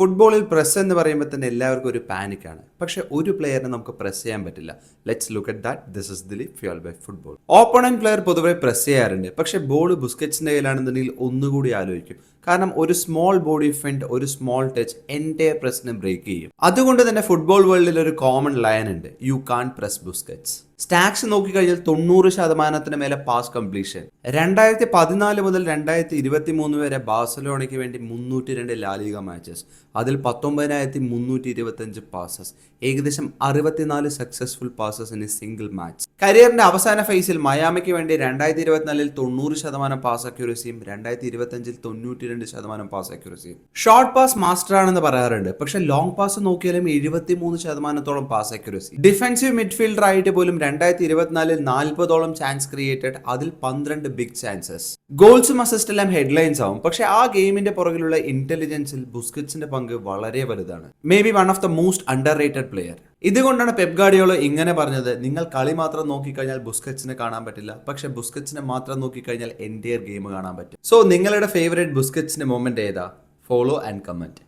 ഫുട്ബോളിൽ പ്രസ് എന്ന് പറയുമ്പോൾ തന്നെ എല്ലാവർക്കും ഒരു പാനിക്കാണ്. പക്ഷെ ഒരു പ്ലെയറിനെ നമുക്ക് പ്രസ് ചെയ്യാൻ പറ്റില്ല. Let's look at that. This is Dileep fuelled by football. Opponent player പൊതുവെ പ്രസ് ചെയ്യാറുണ്ട്. പക്ഷെ ബോൾ ബുസ്കറ്റ്സിന്റെ കയ്യിലാണെന്നുണ്ടെങ്കിൽ ഒന്നുകൂടി ആലോചിക്കും. കാരണം ഒരു സ്മോൾ ബോഡി ഫെൻഡ്, ഒരു സ്മോൾ ടച്ച് എൻറ്റയർ പ്രസിനെ ബ്രേക്ക് ചെയ്യും. അതുകൊണ്ട് തന്നെ ഫുട്ബോൾ വേൾഡിൽ ഒരു കോമൺ ലയൻ ഉണ്ട്: you can't press Busquets. Stats നോക്കിക്കഴിഞ്ഞാൽ 90% മേലെ പാസ് കംപ്ലീഷൻ. 2014 മുതൽ 2023 വരെ ബാഴ്സലോണയ്ക്ക് വേണ്ടി 302 ലാലിഗ മാച്ചസ്, അതിൽ 19,325 പാസസ്, ഏകദേശം 64 successful passes in a single match. കരിയറിന്റെ അവസാന ഫേസിൽ മയാമിക്ക് വേണ്ടി 2024 90% പാസ് അക്യൂറസിയും 2025 92% പാസ് അക്യൂറസിയും. ഷോർട്ട് പാസ് മാസ്റ്റർ ആണെന്ന് പറയാറുണ്ട്. പക്ഷെ ലോങ് പാസ് നോക്കിയാലും 73% പാസ് അക്യൂറസി. ഡിഫൻസീവ് മിഡ്ഫീൽഡർ ആയിട്ട് പോലും 2024 40ഓളം ചാൻസ് ക്രിയേറ്റഡ്, അതിൽ 12 ബിഗ് ചാൻസസ്. ഗോൾസും അസിസ്റ്റ് എല്ലാം ഹെഡ്ലൈൻസ് ആവും. പക്ഷെ ആ ഗെയിമിന്റെ പുറകിലുള്ള ഇന്റലിജൻസിൽ ബുസ്കറ്റ്സിന്റെ പങ്ക് വളരെ വലുതാണ്. May be one of the most under rated player. ഇതുകൊണ്ടാണ് പെപ് ഗാർഡിയോള ഇങ്ങനെ പറഞ്ഞത്: നിങ്ങൾ കളി മാത്രം നോക്കിക്കഴിഞ്ഞാൽ ബുസ്കറ്റ്സിനെ കാണാൻ പറ്റില്ല, പക്ഷെ ബുസ്കറ്റ്സിനെ മാത്രം നോക്കിക്കഴിഞ്ഞാൽ എൻറ്റയർ ഗെയിം കാണാൻ പറ്റും. സോ നിങ്ങളുടെ ഫേവറേറ്റ് ബുസ്കറ്റ്സിന്റെ മൊമെന്റ് ഏതാ? Follow and comment.